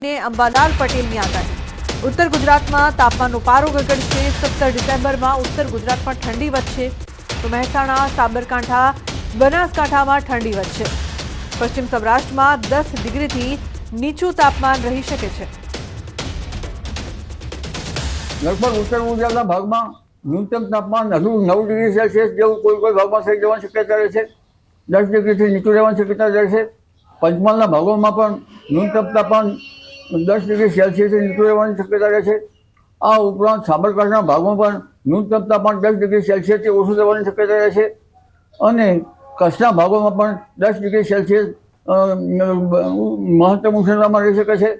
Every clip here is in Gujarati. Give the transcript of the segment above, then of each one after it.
અંબાલાલ પટેલની આગાહી। ઉત્તર ગુજરાતમાં તાપમાનનો પારો ગગડશે। 17 ડિસેમ્બરમાં ઉત્તર ગુજરાતમાં ઠંડી વધશે તો મહેસાણા, સાબરકાંઠા, બનાસકાંઠામાં ઠંડી વધશે। પશ્ચિમ સૌરાષ્ટ્રમાં 10 ડિગ્રીથી નીચું તાપમાન રહી શકે છે। लगभग उत्तर गुजरात भाग में न्यूनतम तापमान हजू 9 डिग्री सेल्सियस जो कोई भाग में થઈ જવાની શક્યતા રહે છે। 10 ડિગ્રીથી નીચું રહેવાની શક્યતા રહે છે। પંચમહાલના ભાગોમાં પણ ન્યૂનતમ તાપમાન 10 ડિગ્રી સેલ્સિયસથી નીચું રહેવાની શક્યતા રહે છે। આ ઉપરાંત સાબરકાંઠાના ભાગોમાં પણ ન્યૂનતમ તાપમાન 10 ડિગ્રી સેલ્સિયસથી ઓછું રહેવાની શક્યતા રહે છે અને કચ્છના ભાગોમાં પણ 10 ડિગ્રી સેલ્સિયસ મહત્તમ ઉષ્ણતામાં રહી શકે છે।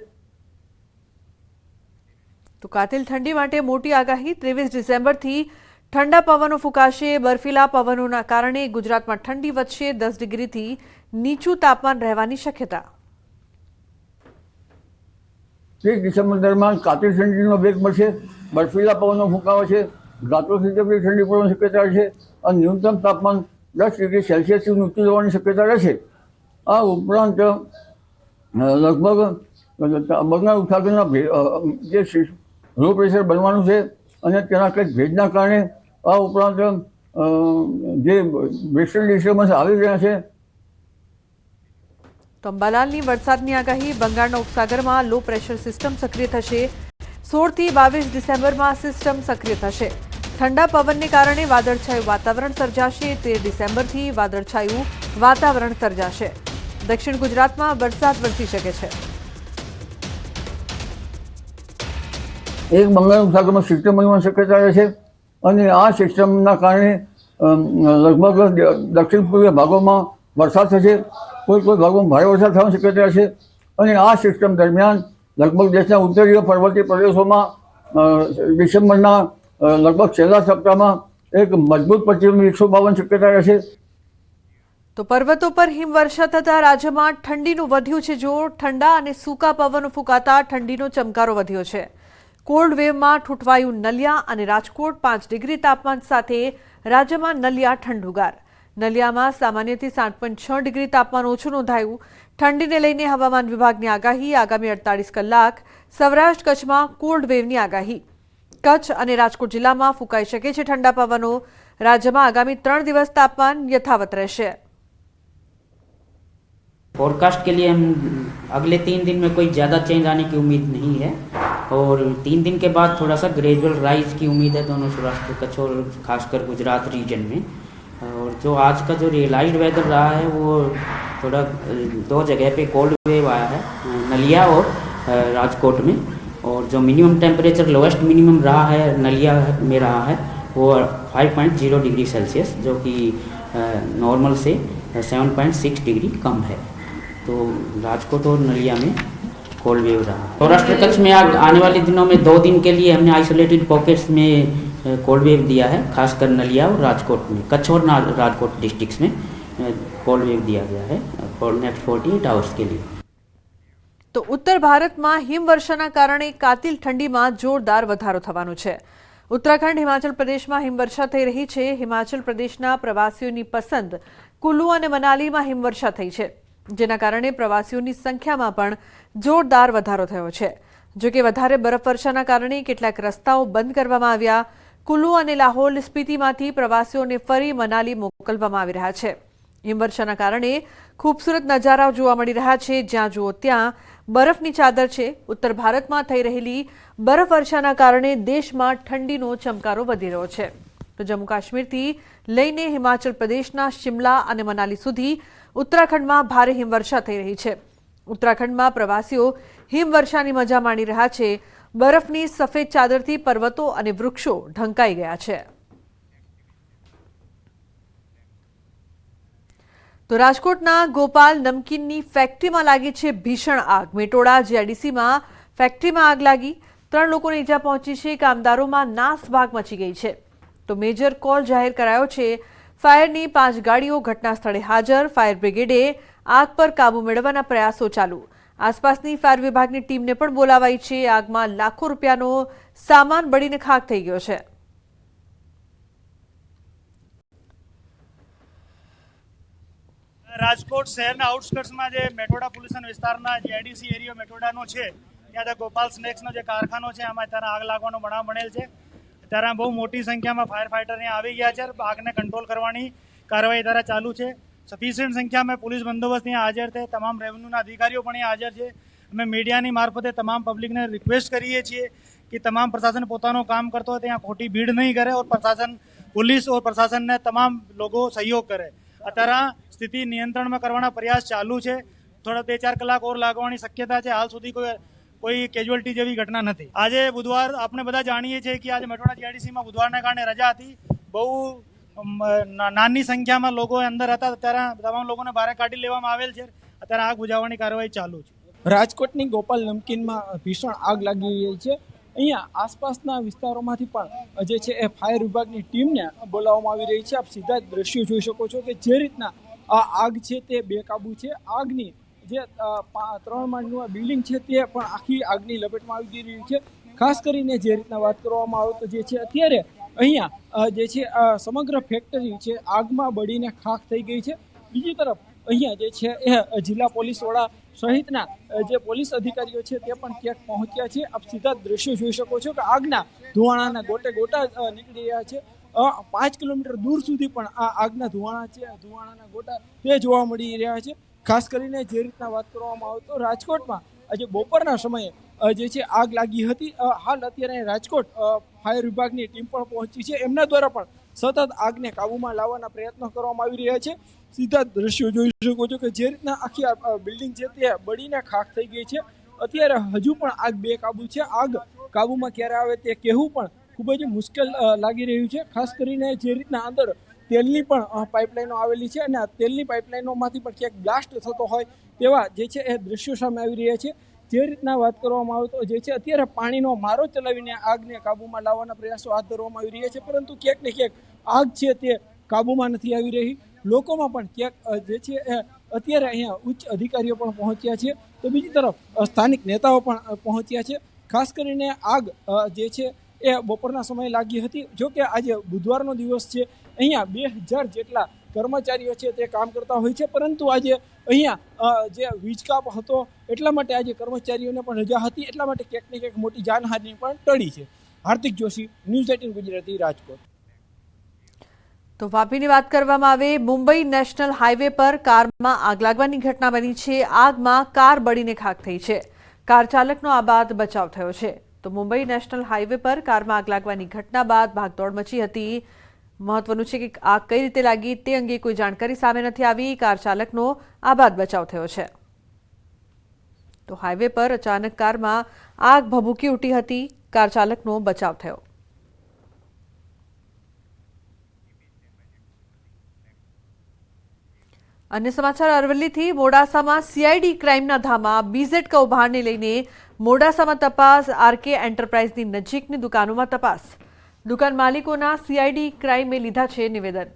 તો કાતિલ ઠંડી માટે મોટી આગાહી। 23 ડિસેમ્બરથી ઠંડા પવનો ફૂંકાશે। બર્ફીલા પવનોના કારણે ગુજરાતમાં ઠંડી વધશે। 10 ડિગ્રીથી નીચું તાપમાન રહેવાની શક્યતા। 30 ડિસેમ્બર દરમિયાન કાતિલ ઠંડીનો વેગ મળશે। બર્ફીલા પવનો ફૂંકાશે। રાત્રોથી જબરી ઠંડી પડવાની શક્યતા છે અને ન્યૂનતમ તાપમાન 10 ડિગ્રી સેલ્સિયસથી નીચું જવાની શક્યતા રહેશે। આ ઉપરાંત લગભગ બંગાળ ઉપસાગરના જે લો પ્રેશર બનવાનું છે અને તેના કંઈક ભેજના કારણે આ ઉપરાંત જે વેસ્ટર્ન ડિસ્ટર્બન્સ આવી રહ્યા છે। તો અંબાલાલની વરસાદની આગાહી। બંગાળના ઉપસાગરમાં લો પ્રેશર સિસ્ટમ સક્રિય થશે। 16 થી 22 ડિસેમ્બરમાં સિસ્ટમ સક્રિય થશે। ઠંડા પવનને કારણે વાદળછાયું વાતાવરણ સર્જાશે। 13 ડિસેમ્બરથી વાદળછાયું વાતાવરણ સર્જાશે। દક્ષિણ ગુજરાતમાં વરસાદ વરસી શકે છે। એક બંગાળ ઉપસાગરમાં સિસ્ટમ બનવાની શક્યતા રહે છે અને આ સિસ્ટમના કારણે લગભગ દક્ષિણ પૂર્વીય ભાગોમાં વરસાદ થશે। કોઈ ભાગોમાં ભારે વરસાદ થવાની શક્યતા રહેશે અને આ સિસ્ટમ દરમિયાન લગભગ દેશના ઉત્તરીય પર્વતીય પ્રદેશોમાં ડિસેમ્બરના લગભગ છેલ્લા સપ્તાહમાં એક મજબૂત પશ્ચિમ વિક્ષોભ આવવાની શક્યતા રહેશે। તો પર્વતો પર હિમવર્ષા થતા રાજ્યમાં ઠંડીનું વધ્યું છે જોર। ઠંડા અને સૂકા પવનો ફૂંકાતા ઠંડીનો ચમકારો વધ્યો છે। કોલ્ડ વેવમાં ઠૂંઠવાયું નલિયા અને રાજકોટ। 5 ડિગ્રી તાપમાન સાથે રાજ્યમાં નલિયા ઠંડુગાર। નલિયામાં સામાન્યથી 7.6 ડિગ્રી તાપમાન ઓછું નોંધાયું। ઠંડીને લઈને હવામાન વિભાગની આગાહી। આગામી 48 કલાક સૌરાષ્ટ્ર કચ્છમાં કોલ્ડ વેવની આગાહી। કચ્છ અને રાજકોટ જિલ્લામાં ફૂંકાઈ શકે છે ઠંડા પવનો। રાજ્યમાં આગામી 3 દિવસ તાપમાન યથાવત રહેશે। फोरकास्ट के लिए हम अगले 3 दिन में कोई ज़्यादा चेंज आने की उम्मीद नहीं है और 3 दिन के बाद थोड़ा सा ग्रेजुअल राइज की उम्मीद है दोनों सौराष्ट्र कच्छ और खासकर गुजरात रीजन में। और जो आज का जो रियलाइज्ड वेदर रहा है वो थोड़ा 2 जगह पे कोल्ड वेव आया है, नलिया और राजकोट में। और जो मिनिमम टेम्परेचर लोएस्ट मिनिमम रहा है नलिया में रहा है वो 5.0 डिग्री सेल्सियस जो कि नॉर्मल से 7.6 डिग्री कम है। तो राजकोट और नलिया में कोल्ड वेव रहा। सौराष्ट्र कच्छ में आने वाले दिनों में 2 दिन के लिए हमने आइसोलेटेड पॉकेट्स में कोल्ड वेव दिया है, खासकर नलिया और राजकोट में। कच्छ और राजकोट डिस्ट्रिक्ट्स में कोल्ड वेव दिया गया है फॉर नेक्स्ट 48 आवर्स के लिए। तो उत्तर भारतમાં હિમવર્ષાના કારણે કાતિલ ઠંડીમાં જોરદાર વધારો થવાનો છે। ઉત્તરાખંડ, હિમાચલ પ્રદેશમાં હિમવર્ષા થઈ રહી છે। હિમાચલ પ્રદેશના પ્રવાસીઓની પસંદ કુલ્લુ અને મનાલીમાં હિમવર્ષા થઈ છે જેના કારણે પ્રવાસીઓની સંખ્યામાં પણ જોરદાર વધારો થયો છે। જો કે વધારે બરફવર્ષાના કારણે કેટલાક રસ્તાઓ બંધ કરવામાં આવ્યા। કુલ્લુ અને લાહોલ સ્પીતિમાંથી પ્રવાસીઓને ફરી મનાલી મોકલવામાં આવી રહ્યા છે। હિમવર્ષાના કારણે ખૂબસૂરત નજારાઓ જોવા મળી રહ્યા છે। જ્યાં જુઓ ત્યાં બરફની ચાદર છે। ઉત્તર ભારતમાં થઈ રહેલી બરફવર્ષાના કારણે દેશમાં ઠંડીનો ચમકારો વધી રહ્યો છે। તો જમ્મુ કાશ્મીરથી લઈને હિમાચલ પ્રદેશના શિમલા અને મનાલી સુધી ઉત્તરાખંડમાં ભારે હિમવર્ષા થઈ રહી છે। ઉત્તરાખંડમાં પ્રવાસીઓ હિમવર્ષાની મજા માણી રહ્યા છે। બરફની સફેદ ચાદરથી પર્વતો અને વૃક્ષો ઢંકાઈ ગયા છે। તો રાજકોટના ગોપાલ નમકીનની ફેક્ટરીમાં લાગી છે ભીષણ આગ। મેટોડા જીઆઈડીસીમાં ફેક્ટરીમાં આગ લાગી। 3 લોકોને ઈજા પહોંચી છે। કામદારોમાં નાસભાગ મચી ગઈ છે। તો મેજર કોલ જાહેર કરાયો છે। ફાયરની 5 ગાડીઓ ઘટના સ્થળે હાજર। ફાયર બ્રિગેડે આગ પર કાબુ મેળવવાના પ્રયાસો ચાલુ। આસપાસની ફાયર વિભાગની ટીમને પણ બોલાવાઈ છે। આગમાં લાખો રૂપિયાનો સામાન બળીને ખાખ થઈ ગયો છે। રાજકોટ શહેરના આઉટસ્કર્ટ્સમાં જે મેટોડા પોલ્યુશન વિસ્તારના જે આઈડીસી એરિયો મેટોડાનો છે ત્યાં જે ગોપાલ સ્નેક્સનો જે કારખાનો છે એમાં અત્યારે આગ લાગવાનો બનાવ બનેલ છે. ત્યારે બહુ મોટી સંખ્યામાં ફાયર ફાઈટર અહીંયા આવી ગયા છે. આગને કંટ્રોલ કરવાની કાર્યવાહી ત્યારે ચાલુ છે. સફિશિયન્ટ સંખ્યામાં પોલીસ બંદોબસ્ત અહીંયા હાજર છે. તમામ રેવન્યુના અધિકારીઓ પણ અહીંયા હાજર છે. અમે મીડિયાની મારફતે તમામ પબ્લિકને રિક્વેસ્ટ કરીએ છીએ कि तमाम प्रशासन પોતાનું કામ કરતો હોય ત્યાં ખોટી ભીડ નહીં કરે और प्रशासन पुलिस और प्रशासन ने तमाम लोगों सहयोग करे. અત્યારે સ્થિતિ નિયંત્રણમાં કરવાના પ્રયાસ ચાલુ છે. થોડા 2-4 કલાક ઓર લાગવાની શક્યતા છે. હાલ સુધી કોઈ કેઝ્યુઅલ્ટી જેવી ઘટના નથી. આજે બુધવાર આપણે બધા જાણીએ છીએ કે આજે મેટ્રોના જીઆઈડીસીમાં બુધવારના કારણે રજા હતી. બહુ નાની સંખ્યામાં લોકો અંદર હતા. અત્યારે તમામ લોકોને બહાર કાઢી લેવામાં આવેલ છે. અત્યારે આગ બુઝાવવાની કાર્યવાહી ચાલુ છે. રાજકોટની ગોપાલ નમકીનમાં ભીષણ આગ લાગી રહી છે. અહીંયા આસપાસના વિસ્તારોમાંથી પણ જે છે એ ફાયર વિભાગની ટીમને બોલાવવામાં આવી રહી છે. આપ સીધા જ દ્રશ્યો જોઈ શકો છો કે જે રીતના આ આગ છે તે બેકાબુ છે. આગની જે 3 માળનું બિલ્ડિંગ છે તે પણ આખી આગની લપેટમાં આવી રહી છે. ખાસ કરીને જે રીતના વાત કરવામાં આવે તો જે છે અત્યારે અહીંયા જે છે સમગ્ર ફેક્ટરી છે આગમાં બળીને ખાખ થઈ ગઈ છે. બીજી તરફ અહીંયા જે છે એ જિલ્લા પોલીસ વડા સહિતના જે પોલીસ અધિકારીઓ છે તે પણ ક્યાંક પહોંચ્યા છે. આપ સીધા દ્રશ્યો જોઈ શકો છો કે આગના ધુવાણાના ગોટા નીકળી રહ્યા છે. 5 કિલોમીટર દૂર સુધી પણ આ આગના ધુવાણાના ગોટા તે જોવા મળી રહ્યા છે. ખાસ કરીને જે રીતના વાત કરવામાં આવે તો રાજકોટમાં આજે બપોરના સમયે જે છે આગ લાગી હતી. હાલ અત્યારે રાજકોટ ફાયર વિભાગની ટીમ પણ પહોંચી છે. એમના દ્વારા પણ સતત આગને કાબૂમાં લાવવાના પ્રયત્નો કરવામાં આવી રહ્યા છે. સીધા દ્રશ્યો જોઈ શકો છો કે જે રીતના આખી બિલ્ડિંગ છે તે બળીને ખાખ થઈ ગઈ છે. અત્યારે હજુ પણ આગ બેકાબુ છે. આગ કાબૂમાં ક્યારે આવે તે કહેવું પણ ખૂબ જ મુશ્કેલ લાગી રહ્યું છે. ખાસ કરીને જે રીતના અંદર તેલની પણ પાઇપલાઇનો આવેલી છે અને આ તેલની પાઇપલાઇનોમાંથી પણ ક્યાંક બ્લાસ્ટ થતો હોય તેવા જે છે એ દ્રશ્યો સામે આવી રહ્યા છે. જે રીતના વાત કરવામાં આવે તો જે છે અત્યારે પાણીનો મારો ચલાવીને આગને કાબૂમાં લાવવાના પ્રયાસો હાથ ધરવામાં આવી રહ્યા છે. પરંતુ ક્યાંક ને ક્યાંક આગ છે તે કાબૂમાં નથી આવી રહી. લોકોમાં પણ ક્યાંક જે છે અત્યારે અહીંયા ઉચ્ચ અધિકારીઓ પણ પહોંચ્યા છે તો બીજી તરફ સ્થાનિક નેતાઓ પણ પહોંચ્યા છે. ખાસ કરીને આગ જે છે એ બપોરના સમયે લાગી હતી. જો કે આજે બુધવારનો દિવસ છે. અહીંયા 2000 જેટલા કર્મચારીઓ છે તે કામ કરતા હોય છે. પરંતુ આજે અહીંયા જે વીજ કાપ હતો એટલા માટે આજે કર્મચારીઓને પણ રજા હતી. એટલા માટે ક્યાંક ને ક્યાંક મોટી જાનહાનિ પણ ટળી છે. હાર્દિક જોશી, ન્યૂઝ 18 ગુજરાતી, રાજકોટ. તો વાપીની વાત કરવામાં આવે, મુંબઈ નેશનલ હાઈવે પર કારમાં આગ લાગવાની ઘટના બની છે. આગમાં કાર બળીને ખાખ થઈ છે. કાર ચાલકનો આબાદ બચાવ થયો છે. તો મુંબઈ નેશનલ હાઈવે પર કારમાં આગ લાગવાની ઘટના બાદ ભાગદોડ મચી હતી. મહત્વનું છે કે આગ કઈ રીતે લાગી તે અંગે કોઈ જાણકારી સામે નથી આવી. કાર ચાલકનો આબાદ બચાવ થયો છે. તો હાઈવે પર અચાનક કારમાં આગ ભભૂકી ઉઠી હતી. કાર ચાલકનો બચાવ થયો. अन्य समाचार अरवली थी। मोडासा सीआईडी क्राइमना धामा बीजेड कौभांडने लईने मोडासा तपास। आरके एंटरप्राइजनी नजीकनी दुकानों तपास। दुकान मालिकोना सीआईडी क्राइमे लीधा छे निवेदन।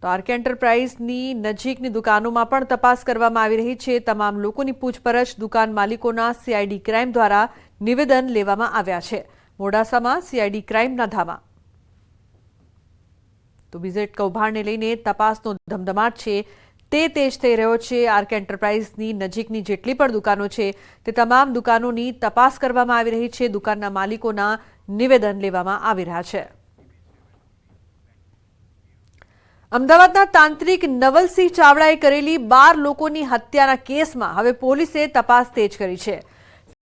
तो आरके एंटरप्राइजनी नजीकनी दुकानों पण तपास करवामां आवी रही छे। तमाम लोकोनी पूछपरछ दुकान मालिकोना सीआईडी क्राइम द्वारा निवेदन लेवामां आव्या छे। मोडासामां सीआईडी क्राइमना धामा। तो बीजेड कौभांडने लईने तपासनो धमधमाट छे ते तेज थई रह्यो छे। आरके एंटरप्राइजनी नजीकनी जेटली पण दुकानो छे ते तमाम दुकानोनी तपास करवामां आवी रही छे। दुकानना मालिकोना निवेदन लेवामां आवी रह्या छे। अमदावादना तांत्रिक नवलसिंह चावड़ाए करेली 12 लोकोनी हत्याना केसमां हवे पोलीसे तपास तेज करी छे।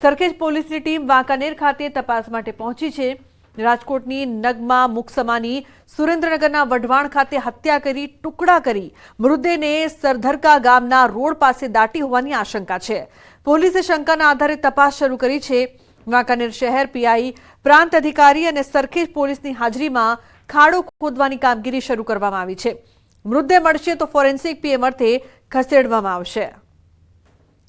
सरखेज पोलीसनी टीम वांकानेर खाते तपास माटे पहोंची छे। राजकोटनी नगमा मुक्समानी सुरेन्द्रनगरना वढवाण खाते हत्या करी टुकड़ा करी मृतदेहने सरधरका गामना रोड पासे दाटी होवानी आशंका छे। पोलीसे शंकाना आधारे तपास शरू करी छे। वांकानेर शहर पीआई, प्रांत अधिकारी अने सरखेज पोलीसनी हाजरीमां खाड़ो खोदवानी कामगीरी शरू करवामां आवी छे। मृतदेह मळशे तो फोरेन्सिक पीएम अर्थे खसेडवामां आवशे।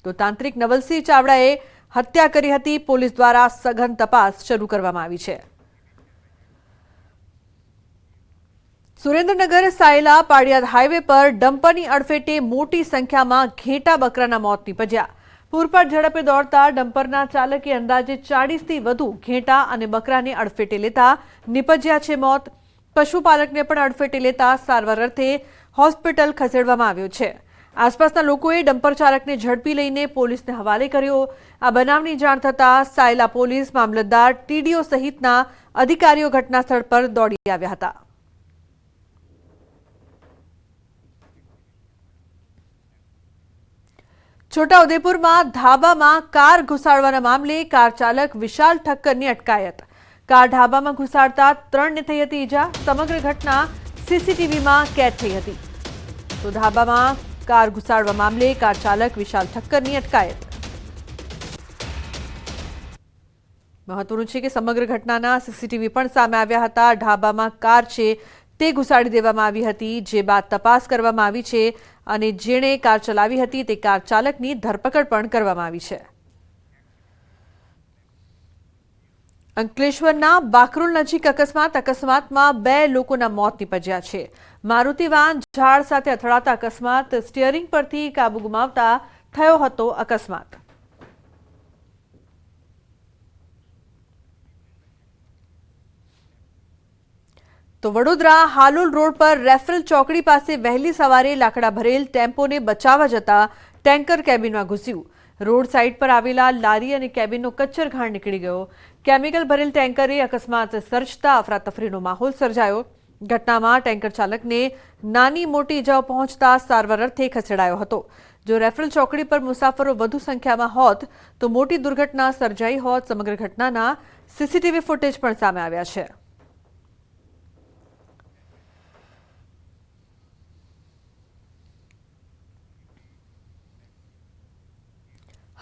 तो तांत्रिक नवलसिंह चावड़ाए हत्या करी हती। पोलीस द्वारा सघन तपास शरू करवामां आवी छे। सुरेन्द्रनगर सायला पाडियाद हाईवे पर डम्परनी अडफेटे मोटी संख्या में घेटा बकराना मौत निपज्या। पूरपाट झड़पे दौड़ता डम्परना चालके अंदाजे 40 थी वधु घेटा अने बकराने अडफेटे लेता निपज्या छे मौत। पशुपालकने पण अडफेटे लेता सारवार अर्थे होस्पिटल खसेडवामां आव्यो छे। આસપાસના લોકોએ ડમ્પર ચાલકને ઝડપી લઈને પોલીસને હવાલે કર્યો। આ બનાવની જાણ થતાં સાયલા પોલીસ, મામલતદાર, ટીડીઓ સહિતના અધિકારીઓ ઘટના સ્થળ પર દોડી આવ્યા હતા। છોટાઉદેપુરમાં ધાબામાં કાર ઘુસાડવાના મામલે કાર ચાલક વિશાલ ઠક્કરની અટકાયત। કાર ઢાબામાં ઘુસાડતા 3ને થઈ હતી ઈજા। સમગ્ર ઘટના સીસીટીવીમાં કેદ થઈ હતી। તો ધાબામાં કાર ઘુસાડવા મામલે કાર ચાલક વિશાલ ઠક્કરની અટકાયત। મહત્વનું છે કે સમગ્ર ઘટનાના સીસીટીવી પણ સામે આવ્યા હતા। ઢાબામાં કાર છે તે ઘુસાડી દેવામાં આવી હતી, જે બાદ તપાસ કરવામાં આવી છે અને જેણે કાર ચલાવી હતી તે કાર ચાલકની ધરપકડ પણ કરવામાં આવી છે। અંકલેશ્વરના બાકરોલ નજીક અકસ્માતમાં 2 લોકોના મોત નીપજ્યા છે। મારુતિ વાન ઝાડ સાથે અથડાતા અકસ્માત, સ્ટીયરિંગ પરથી કાબુ ગુમાવતા થયો હતો અકસ્માત। તો વડોદરા હાલોલ રોડ પર રેફરલ ચોકડી પાસે વહેલી સવારે લાકડા ભરેલ ટેમ્પોને બચાવવા જતા ટેન્કર કેબિનમાં ઘૂસ્યું। રોડ સાઇડ પર આવેલા લારી અને કેબિનનો કચ્છરઘાણ નીકળી ગયો। કેમિકલ ભરેલ ટેન્કરે અકસ્માત સર્જતા અફરાતફરીનો માહોલ સર્જાયો। ઘટનામાં ટેન્કર ચાલકને નાની મોટી ઇજાઓ પહોંચતા સારવાર અર્થે ખસેડાયો હતો। જો રેફરલ ચોકડી પર મુસાફરો વધુ સંખ્યામાં હોત તો મોટી દુર્ઘટના સર્જાઈ હોત। સમગ્ર ઘટનાના સીસીટીવી ફૂટેજ પણ સામે આવ્યા છે।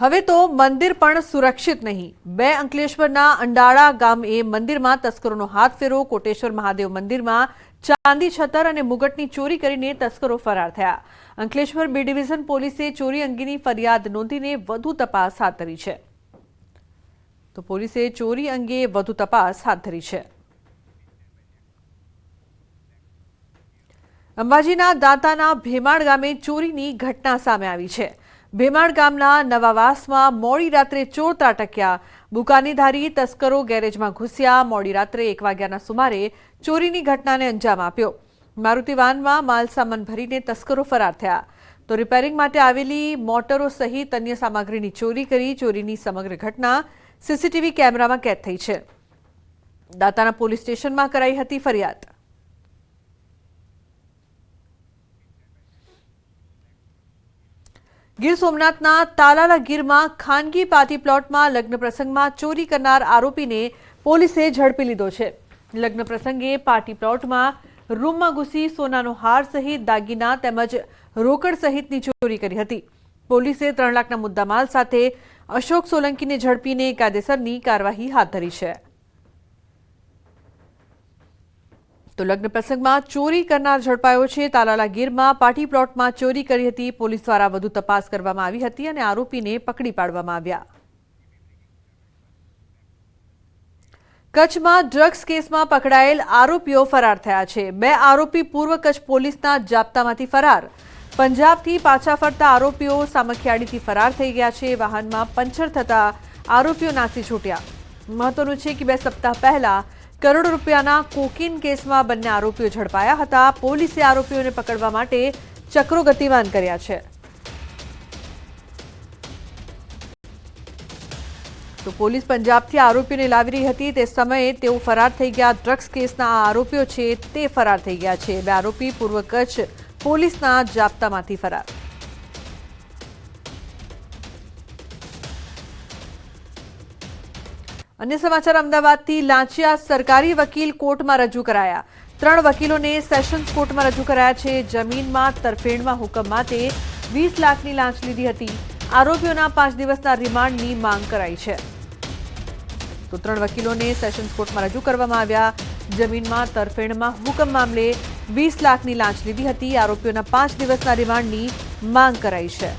હવે તો મંદિર પણ સુરક્ષિત નહીં। 2 અંકલેશ્વરના અંડાળા ગામે મંદિરમાં તસ્કરોનો હાથ ફેરો। કોટેશ્વર મહાદેવ મંદિરમાં ચાંદી છતર અને મુગટની ચોરી કરીને તસ્કરો ફરાર થયા। અંકલેશ્વર B ડિવિઝન પોલીસે ચોરી અંગેની ફરિયાદ નોંધીને વધુ તપાસ હાથ ધરી છે। તો પોલીસે ચોરી અંગે વધુ તપાસ હાથ ધરી છે। અંબાજીના દાંતાના ભેમાળ ગામે ચોરીની ઘટના સામે આવી છે। ભેમાળ ગામના નવાવાસમાં મોડી રાત્રે ચોર ત્રાટક્યા। બુકાનીધારી તસ્કરો ગેરેજમાં ઘૂસ્યા। મોડી રાત્રે 1 વાગ્યાના સુમારે ચોરીની ઘટનાને અંજામ આપ્યો। મારુતિ વાનમાં માલ સામાન ભરીને તસ્કરો ફરાર થયા। તો રિપેરિંગ માટે આવેલી મોટરો સહિત અન્ય સામગ્રીની ચોરી કરી। ચોરીની સમગ્ર ઘટના સીસીટીવી કેમેરામાં કેદ થઈ છે। દાંતાના પોલીસ સ્ટેશનમાં કરાઈ હતી ફરિયાદ। ગીર સોમનાથના તાલાલા ગીરમાં ખાનગી પાર્ટી પ્લોટમાં લગ્ન પ્રસંગમાં ચોરી કરનાર આરોપીને પોલીસે ઝડપી લીધો છે। લગ્ન પ્રસંગે પાર્ટી પ્લોટમાં રૂમમાં ઘૂસી સોનાનો હાર સહિત દાગીના તેમજ રોકડ સહિતની ચોરી કરી હતી। પોલીસે 3 લાખના મુદ્દામાલ સાથે અશોક સોલંકીને ઝડપીને કાયદેસરની કાર્યવાહી હાથ ધરી છે। તો લગ્ન પ્રસંગમાં ચોરી કરનાર ઝડપાયો છે। તાલાલા ગીરમાં પાર્ટી પ્લોટમાં ચોરી કરી હતી। પોલીસ દ્વારા વધુ તપાસ કરવામાં આવી હતી અને આરોપીને પકડી પાડવામાં આવ્યા। કચ્છમાં ડ્રગ્સ કેસમાં પકડાયેલ આરોપીઓ ફરાર થયા છે। 2 આરોપી પૂર્વ કચ્છ પોલીસના જાપ્તામાંથી ફરાર। પંજાબથી પાછા ફરતા આરોપીઓ સામખિયાળીથી ફરાર થઈ ગયા છે। વાહનમાં પંચર થતા આરોપીઓ નાસી છૂટ્યા। મહત્વનું છે કે 2 સપ્તાહ પહેલા કરોડો રૂપિયાના કોકીન કેસમાં બંને આરોપીઓ ઝડપાયા હતા। પોલીસે આરોપીઓને પકડવા માટે ચક્રો ગતિમાન કર્યા છે। તો પોલીસ પંજાબથી આરોપીઓને લાવી રહી હતી તે સમયે તેઓ ફરાર થઈ ગયા। ડ્રગ્સ કેસના આ આરોપીઓ છે તે ફરાર થઈ ગયા છે। 2 આરોપી પૂર્વ કચ્છ પોલીસના જાપ્તામાંથી ફરાર। અન્ય સમાચાર અમદાવાદથી લાંચિયા સરકારી વકીલ કોર્ટમાં રજૂ કરાયા। 3 વકીલોને સેશન્સ કોર્ટમાં રજૂ કરાયા છે। જમીનમાં તરફેણમાં હુકમ માટે 20 લાખની લાંચ લીધી હતી। આરોપીઓના 5 દિવસના રિમાન્ડની માંગ કરાઈ છે। તો 3 વકીલોને સેશન્સ કોર્ટમાં રજૂ કરવામાં આવ્યા। જમીનમાં તરફેણમાં હુકમ મામલે 20 લાખની લાંચ લીધી હતી। આરોપીઓના 5 દિવસના રિમાન્ડની માંગ કરાઈ છે।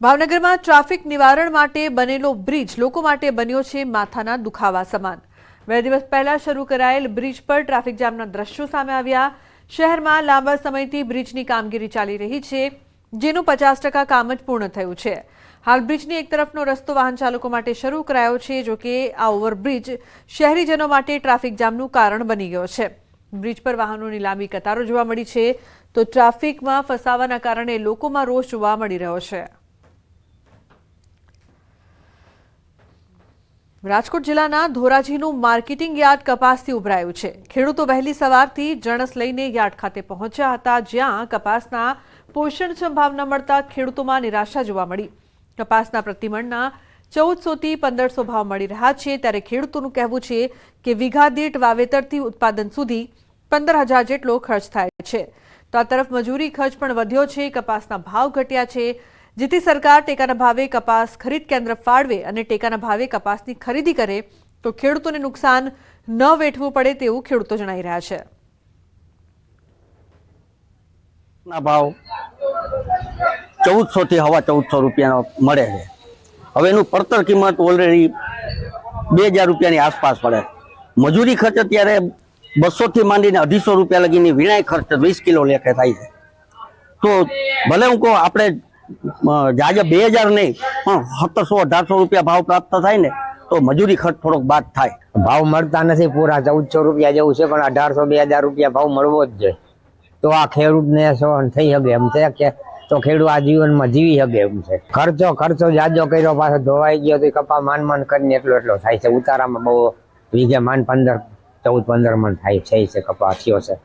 ભાવનગરમાં ટ્રાફિક નિવારણ માટે બનેલો બ્રિજ લોકો માટે બન્યો છે માથાના દુખાવા સમાન। 2 દિવસ પહેલા શરૂ કરાયેલ બ્રિજ પર ટ્રાફિક જામના દ્રશ્યો સામે આવ્યા। શહેરમાં લાંબા સમયથી બ્રિજની કામગીરી ચાલી રહી છે, જેનું 50% કામ જ પૂર્ણ થયું છે। હાલ બ્રિજની એક તરફનો રસ્તો વાહન ચાલકો માટે શરૂ કરાયો છે, જો કે આ ઓવરબ્રિજ શહેરીજનો માટે ટ્રાફિક જામનું કારણ બની ગયો છે। બ્રિજ પર વાહનોની લાંબી કતારો જોવા મળી છે, તો ટ્રાફિકમાં ફસાવાના કારણે લોકોમાં રોષ જોવા મળી રહ્યો છે. રાજકોટ જિલ્લાના ધોરાજીનું માર્કેટિંગ યાર્ડ કપાસથી ઉભરાયું છે. ખેડૂતો વહેલી સવારથી જણસ લઈને યાર્ડ ખાતે પહોંચ્યા હતા, જ્યાં કપાસના પોષણક્ષમ ભાવ ન મળતા ખેડૂતોમાં નિરાશા જોવા મળી. કપાસના પ્રતિમણના 1400 થી 1500 ભાવ મળી રહ્યા છે, ત્યારે ખેડૂતોનું કહેવું છે કે વીઘા દીઠ વાવેતરથી ઉત્પાદન સુધી 15,000 જેટલો ખર્ચ થાય છે. તો આ તરફ મજૂરી ખર્ચ પણ વધ્યો છે. કપાસના ભાવ ઘટ્યા છે, જેથી સરકાર ટેકાના ભાવે કપાસ ખરીદ કેન્દ્ર ફાળવે અને ટેકાના ભાવે કપાસની ખરીદી કરે તો ખેડૂતોને નુકસાન ન વેઠવું પડે તેવું ખેડૂતો જણાવી રહ્યા છે. ભાવ 1400 થી 1450 રૂપિયાનો મળે છે. હવે એનું પડતર કિંમત ઓલરેડી 2000 રૂપિયાની આસપાસ પડે. મજૂરી ખર્ચ અત્યારે 200 થી માંડીને 250 રૂપિયા લગીની વીણાઈ ખર્ચ 20 કિલો લેખે થાય છે. તો ભલે હું કહું આપણે જાજે 2000 નહીં પણ 1700-1800 રૂપિયા ભાવ પ્રાપ્ત થાય ને તો મજૂરી ખર્ચ થોડોક બાદ થાય. ભાવ મળતા નથી, પૂરા 1400 રૂપિયા જેવું છે, પણ 1800-2000 રૂપિયા ભાવ મળવો જ જોઈએ તો આ ખેડૂતને સહન થઈ શકે એમ છે કે તો ખેડૂત આ જીવનમાં જીવી શકે એમ છે. ખર્ચો જાજો કર્યો, પાછો ધોવાઈ ગયો તો કપા માન કરીને એટલો થાય છે. ઉતારામાં બહુ વીઘે 14-15 મણ થાય છે કપા થયો છે.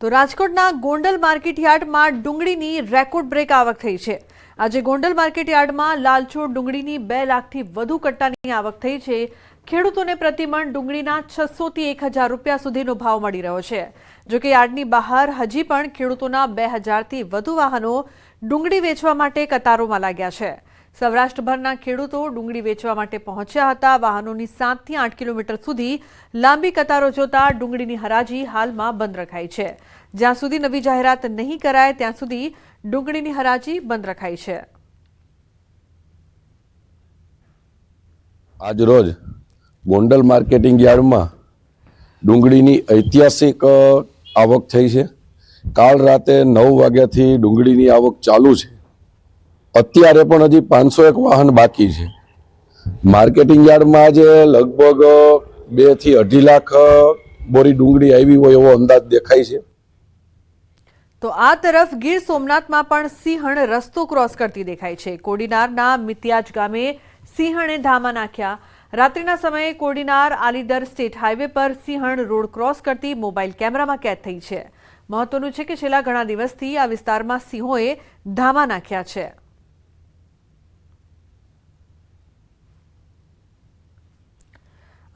તો રાજકોટના ગોંડલ માર્કેટ યાર્ડમાં ડુંગળીની રેકોર્ડ બ્રેક આવક થઈ છે. આજે ગોંડલ માર્કેટ યાર્ડમાં લાલચોળ ડુંગળીની 2 લાખથી વધુ કટ્ટાની આવક થઈ છે. ખેડૂતોને પ્રતિમણ ડુંગળીના 600 થી 1000 રૂપિયા સુધીનો ભાવ મળી રહ્યો છે. જોકે યાર્ડની બહાર હજી પણ ખેડૂતોના 2000 થી વધુ વાહનો ડુંગળી વેચવા માટે કતારોમાં લાગ્યા છે. સૌરાષ્ટ્રભરના ખેડૂતો ડુંગળી વેચવા માટે પહોંચ્યા હતા. વાહનોની 7 થી 8 કિલોમીટર સુધી લાંબી કતારો જોતા ડુંગળીની હરાજી હાલમાં બંધ રખાઈ છે. જ્યાં સુધી નવી જાહેરાત નહીં કરાય ત્યાં સુધી ડુંગળીની હરાજી બંધ રખાઈ છે. આજરોજ ગોંડલ માર્કેટિંગ યાર્ડમાં ડુંગળીની ઐતિહાસિક આવક થઈ છે. કાલ રાતે 9 વાગ્યાથી ડુંગળીની આવક ચાલુ છે. અત્યારે પણ હજી 501 વાહન બાકી છે. માર્કેટિંગ યાર્ડમાં આજે લગભગ 2 થી 2.5 લાખ બોરી ડુંગળી આવી હોય એવો અંદાજ દેખાય છે. તો આ તરફ ગીર સોમનાથમાં પણ સિંહણ રસ્તો ક્રોસ કરતી દેખાય છે. કોડીનારના મિતિયાજ ગામે સિંહણે ધામા નાખ્યા. રાત્રિના સમયે કોડીનાર આલીદર સ્ટેટ હાઈવે પર સિંહણ રોડ ક્રોસ કરતી મોબાઈલ કેમેરામાં કેદ થઈ છે. મહત્વનું છે કે છેલ્લા ઘણા દિવસથી આ વિસ્તારમાં સિંહોએ ધામા નાખ્યા છે.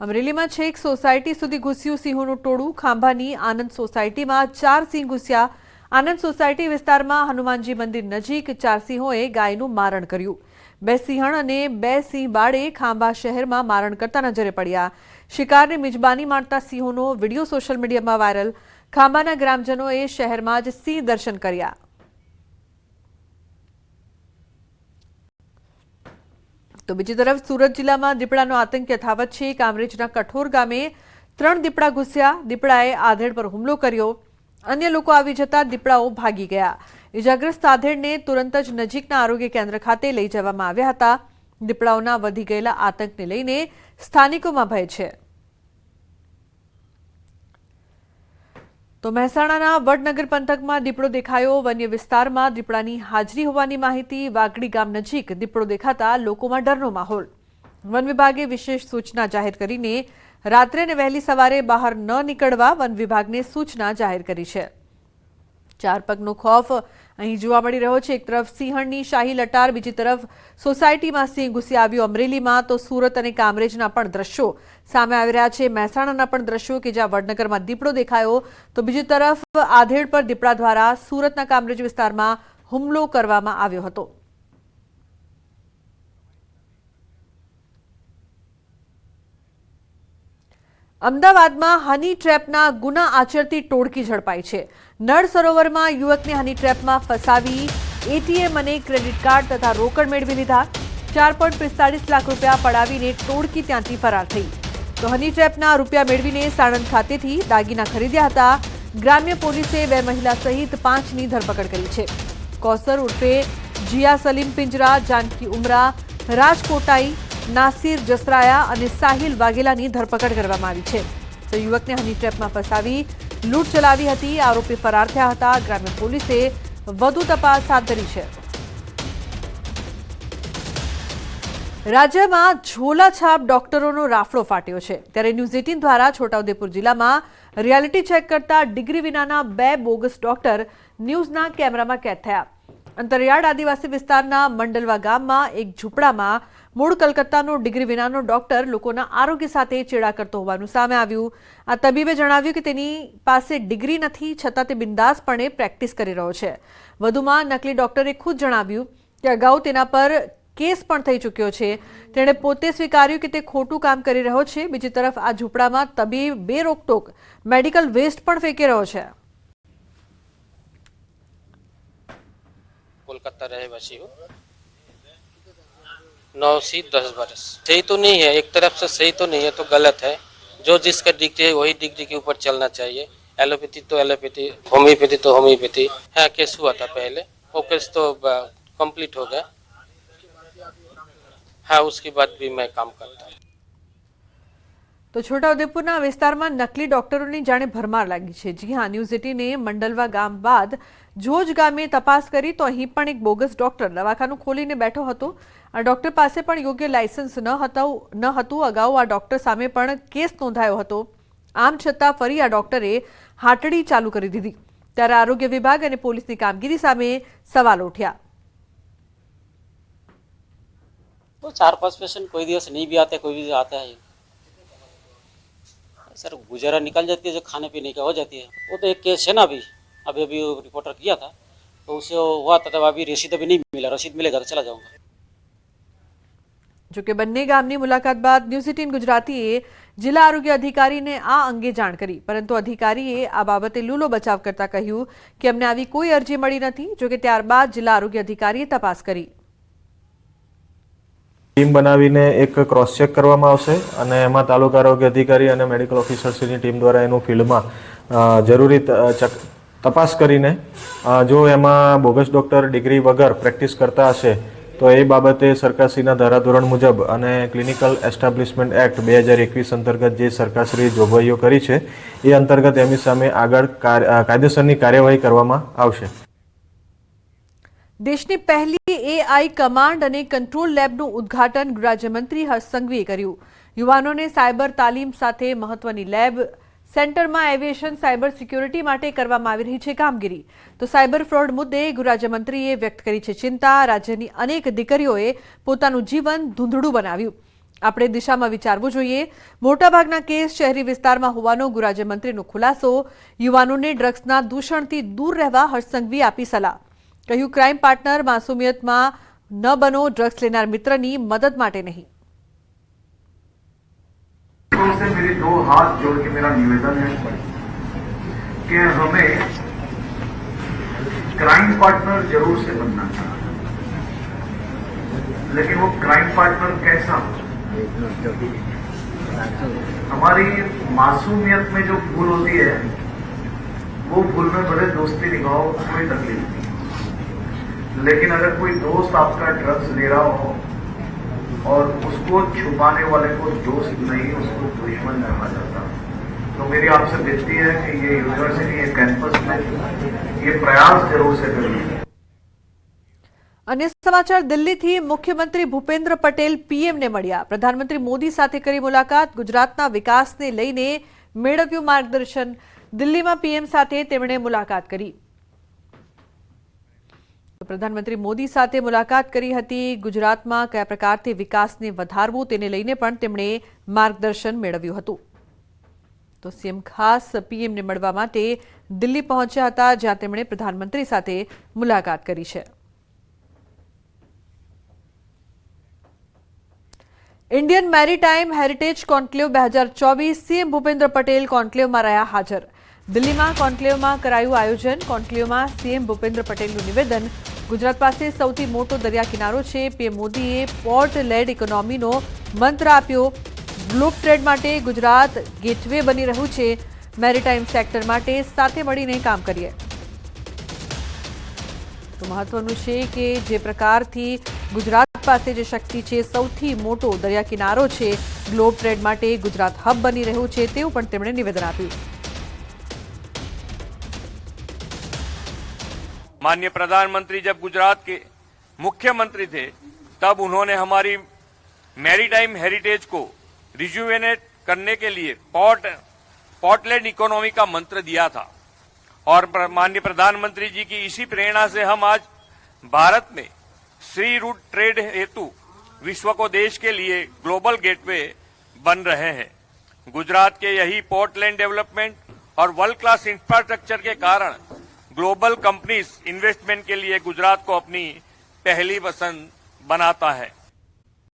અમરેલીમાં છેક સોસાયટી સુધી ઘૂસ્યું સિંહોનું ટોળું. ખાંભાની આનંદ સોસાયટીમાં 4 સિંહ ઘૂસ્યા. આનંદ સોસાયટી વિસ્તારમાં હનુમાનજી મંદિર નજીક 4 સિંહોએ ગાયનું મારણ કર્યું. 2 સિંહણ અને 2 સિંહ બાળે ખાંભા શહેરમાં મારણ કરતા નજરે પડ્યા. શિકારની મિજબાની માણતા સિંહોનો વિડીયો સોશિયલ મીડિયામાં વાયરલ. ખાંભાના ગ્રામજનોએ શહેરમાં જ સિંહ દર્શન કર્યા. તો બીજી તરફ સુરત જિલ્લામાં દીપડાનો આતંક યથાવત છે. કામરેજના કઠોર ગામે 3 દીપડા ઘૂસ્યા. દીપડાએ આધેડ પર હુમલો કર્યો. અન્ય લોકો આવી જતા દીપડાઓ ભાગી ગયા. ઇજાગ્રસ્ત આધેડને તુરંત જ નજીકના આરોગ્ય કેન્દ્ર ખાતે લઈ જવામાં આવ્યા હતા. દીપડાઓના વધી ગયેલા આતંકને લઈને સ્થાનિકોમાં ભય છે. તો મહેસાણાના વડનગર પંથકમાં દીપડો દેખાયો. વન્ય વિસ્તારમાં દીપડાની હાજરી હોવાની માહિતી. વાગડી ગામ નજીક દીપડો દેખાતા લોકોમાં ડરનો માહોલ. વન વિભાગે વિશેષ સૂચના જાહેર કરીને રાત્રે અને વહેલી સવારે બહાર ન નીકળવા વન વિભાગને સૂચના જાહેર કરી છે. 4 પગનો ખોફ અહીં જોવા મળી રહ્યો છે. એક તરફ સિંહણની શાહી લટાર, બીજી તરફ સોસાયટીમાં સિંહ ઘૂસી આવ્યો. અમરેલીમાં તો સુરત અને કામરેજના પણ દ્રશ્યો સામે આવી રહ્યા છે. મહેસાણાના પણ દ્રશ્યો કે જ્યાં વડનગરમાં દીપડો દેખાયો તો બીજી તરફ આધેડ પર દીપડા દ્વારા સુરતના કામરેજ વિસ્તારમાં હુમલો કરવામાં આવ્યો હતો. અમદાવાદમાં હની ટ્રેપના ગુના આચરતી ટોળકી ઝડપાઈ છે. નળ સરોવરમાં યુવકને હની ટ્રેપમાં ફસાવી એટીએમ અને ક્રેડિટ કાર્ડ તથા રોકડ મેળવી લીધા. 4.45 લાખ રૂપિયા પડાવીને ટોળકી ત્યાંથી ફરાર થઈ. તો હની ટ્રેપના રૂપિયા મેળવીને સાણંદ ખાતેથી દાગીના ખરીદ્યા હતા. ગ્રામ્ય પોલીસે 2 મહિલા સહિત 5ની ધરપકડ કરી છે. કૌસર ઉર્ફે જીયા સલીમ પિંજરા, જાનકી ઉમરા, રાજકોટાઈ, નાસિર જસરાયા અને સાહિલ વાઘેલાની ધરપકડ કરવામાં આવી છે. તો યુવકને હની ટ્રેપમાં ફસાવી લૂંટ ચલાવી હતી। આરોપી ફરાર થયા હતા। ગ્રામ્ય પોલીસે વધુ તપાસ હાથ ધરી છે। રાજ્યમાં ઝોલાછાપ ડોક્ટરોનો રાફડો ફાટ્યો છે, ત્યારે ન્યૂઝ 18 દ્વારા છોટાઉદેપુર જિલ્લામાં રિયાલિટી ચેક કરતા ડિગ્રી વિનાના 2 બોગસ ડોક્ટર ન્યૂઝના કેમેરામાં કેદ થયા। અંતરિયાળ આદિવાસી વિસ્તારના મંડલવા ગામમાં એક ઝૂંપડામાં મૂળ કલકત્તાનો ડિગ્રી વિનાનો ડોક્ટર લોકોના આરોગ્ય સાથે ચેડા કરતો હોવાનું સામે આવ્યું। આ તબીબે જણાવ્યું કે તેની પાસે ડિગ્રી નથી, છતાં તે બિંદાસપણે પ્રેક્ટિસ કરી રહ્યો છે। વધુમાં નકલી ડોક્ટરે ખુદ જણાવ્યું કે અગાઉ તેના પર કેસ પણ થઈ ચૂક્યો છે। તેણે પોતે સ્વીકાર્યું કે તે ખોટું કામ કરી રહ્યો છે। બીજી તરફ આ ઝૂંપડામાં તબીબ બેરોકટોક મેડિકલ વેસ્ટ પણ ફેંકી રહ્યો છે। कोलकाता रहवासी हूँ, 9 से 10 बरस। सही तो नहीं है, एक तरफ से सही तो नहीं है तो गलत है। जो जिसका डिग्री है वही डिग्री के ऊपर चलना चाहिए। एलोपैथी तो एलोपैथी, होम्योपैथी तो होम्योपैथी। हाँ, केस हुआ था पहले, वो केस तो कंप्लीट हो गया। हाँ, उसके बाद भी मैं काम करता हूँ। તો છોટાઉદેપુરના વિસ્તારમાં નકલી ડોક્ટરોની જાણે ભરમાર લાગી છે। જી હા, ન્યૂઝ 18એ મંડલવા ગામ બાદ જોજ ગામે તપાસ કરી તો અહીં પણ એક બોગસ ડોક્ટર દવાખાનું ખોલીને બેઠો હતો। આ ડોક્ટર પાસે પણ યોગ્ય લાયસન્સ ન હતું। અગાઉ આ ડોક્ટર સામે પણ કેસ નોંધાયો હતો। આમ છતાં ફરી આ ડોક્ટરે હાટડી ચાલુ કરી દીધી, ત્યારે આરોગ્ય વિભાગ અને પોલીસની કામગીરી સામે સવાલ ઉઠ્યા। तो 4-5 पेशेंट कोई दिवस नहीं भी आते, कोई भी आता है सर। गुजारा निकल जाती है, जो खाने पीने का हो जाती है। वो तो एक केस है ना, अभी रिपोर्टर किया था तो उसे हुआ था, तब अभी रसीद अभी नहीं मिला। रसीद मिलेगा तो चला जाऊंगा। જો કે બંને ગામની મુલાકાત બાદ ન્યૂઝ 18 ગુજરાતીએ જિલ્લા આરોગ્ય અધિકારીને આ અંગે જાણ કરી, પરંતુ અધિકારીએ આ બાબતે લૂલો બચાવ કરતા કહ્યું કે અમને આવી કોઈ અરજી મળી નથી। જો કે ત્યારબાદ જિલ્લા આરોગ્ય અધિકારીએ તપાસ કરી। ટીમ બનાવીને એક ક્રોસ ચેક કરવામાં આવશે અને એમાં તાલુકા આરોગ્ય અધિકારી અને મેડિકલ ઓફિસર્સની ટીમ દ્વારા એનું ફિલ્ડમાં જરૂરી તપાસ કરીને જો એમાં બોગસ ડૉક્ટર ડિગ્રી વગર પ્રેક્ટિસ કરતા હશે તો એ બાબતે સરકારશ્રીના ધારાધોરણ મુજબ અને ક્લિનિકલ એસ્ટાબ્લિશમેન્ટ એક્ટ 2021 અંતર્ગત જે સરકારશ્રીએ જોગવાઈઓ કરી છે એ અંતર્ગત એમની સામે આગળ કાયદેસરની કાર્યવાહી કરવામાં આવશે। દેશની પહેલી AI કમાન્ડ અને કંટ્રોલ લેબનું ઉદ્ઘાટન ગૃહરાજ્યમંત્રી હર્ષ સંઘવીએ કર્યું। યુવાનોને સાયબર તાલીમ સાથે મહત્વની લેબ સેન્ટરમાં એવિએશન સાયબર સિક્યોરિટી માટે કરવામાં આવી રહી છે કામગીરી। તો સાયબર ફ્રોડ મુદ્દે ગૃહરાજ્યમંત્રીએ વ્યક્ત કરી છે ચિંતા। રાજ્યની અનેક દીકરીઓએ પોતાનું જીવન ધૂંધળું બનાવ્યું। આપણે દિશામાં વિચારવું જોઈએ। મોટાભાગના કેસ શહેરી વિસ્તારમાં હોવાનો ગૃહરાજ્યમંત્રીનો ખુલાસો। યુવાનોને ડ્રગ્સના દૂષણથી દૂર રહેવા હર્ષ સંઘવીએ આપી સલાહ। કહ્યું ક્રાઇમ પાર્ટનર માસુમિયતમાં ન બનો, ડ્રગ્સ લેનાર મિત્રની મદદ માટે નહીં। से मेरे 2 हाथ जोड़ के मेरा निवेदन है कि हमें क्राइम पार्टनर जरूर से बनना चाहिए, लेकिन वो क्राइम पार्टनर कैसा? हमारी मासूमियत में जो भूल होती है वो भूल में भले दोस्ती निभाओ, कोई तकलीफ नहीं, लेकिन अगर कोई दोस्त आपका ड्रग्स ले रहा हो और उसको छुपाने वाले को दोस्त नहीं उसको दुश्मन कहा जाता। तो मेरी आपसे विनती है कि ये यूनिवर्सिटी, ये कैंपस में ये प्रयास जरूर से करिए। अन्य समाचार दिल्हीथी मुख्यमंत्री भूपेन्द्र पटेल पीएमने મળ્યા। પ્રધાનમંત્રી મોદી સાથે કરી મુલાકાત। ગુજરાતના વિકાસને લઈને મેળવ્યું માર્ગદર્શન। દિલ્હીમાં પીએમ સાથે તેમણે મુલાકાત કરી। પ્રધાનમંત્રી મોદી સાથે મુલાકાત કરી હતી। ગુજરાતમાં કયા પ્રકારથી વિકાસને વધારવું તેને લઈને પણ તેમણે માર્ગદર્શન મેળવ્યું હતું। તો સીએમ ખાસ પીએમને મળવા માટે દિલ્હી પહોંચ્યા હતા, જ્યાં તેમણે પ્રધાનમંત્રી સાથે મુલાકાત કરી છે। Indian maritime heritage conclave 2024 CM Bhupendra Patel conclave में रहा हाजर। दिल्ली में कॉन्क्लेव में करायु आयोजन। कॉन्क्लेव में सीएम भूपेन्द्र पटेल निवेदन। गुजरात पास सौथी मोटो दरिया किनारो है। पीएम मोदीए पोर्ट लेड इकोनॉमी मंत्र आप्यो। ग्लोब ट्रेड माटे गुजरात गेटवे बनी रह्यु छे। मेरीटाइम सेक्टर माटे साथे मळीने काम करीए। तो महत्वनुं छे के जे प्रकारथी गुजरात પાસે જે શક્તિ છે, સૌથી મોટો દરિયા કિનારો છે, ગ્લોબ ટ્રેડ માટે ગુજરાત હબ બની રહ્યું છે તેવું પણ તેમણે નિવેદન આપ્યું. माननीय प्रधानमंत्री जब गुजरात के मुख्यमंत्री थे तब उन्होंने हमारी मैरीटाइम हेरिटेज को रिजुवेनेट करने के लिए पोर्टलैंड इकोनॉमी का मंत्र दिया था और माननीय प्रधानमंत्री जी की इसी प्रेरणा से हम आज भारत में सी रूट ट्रेड हेतु विश्व को देश के लिए ग्लोबल गेटवे बन रहे हैं. गुजरात के यही पोर्टलैंड डेवलपमेंट और वर्ल्ड क्लास इंफ्रास्ट्रक्चर के कारण ग्लोबल कंपनीज इन्वेस्टमेंट के लिए गुजरात को अपनी पहली पसंद बनाता है.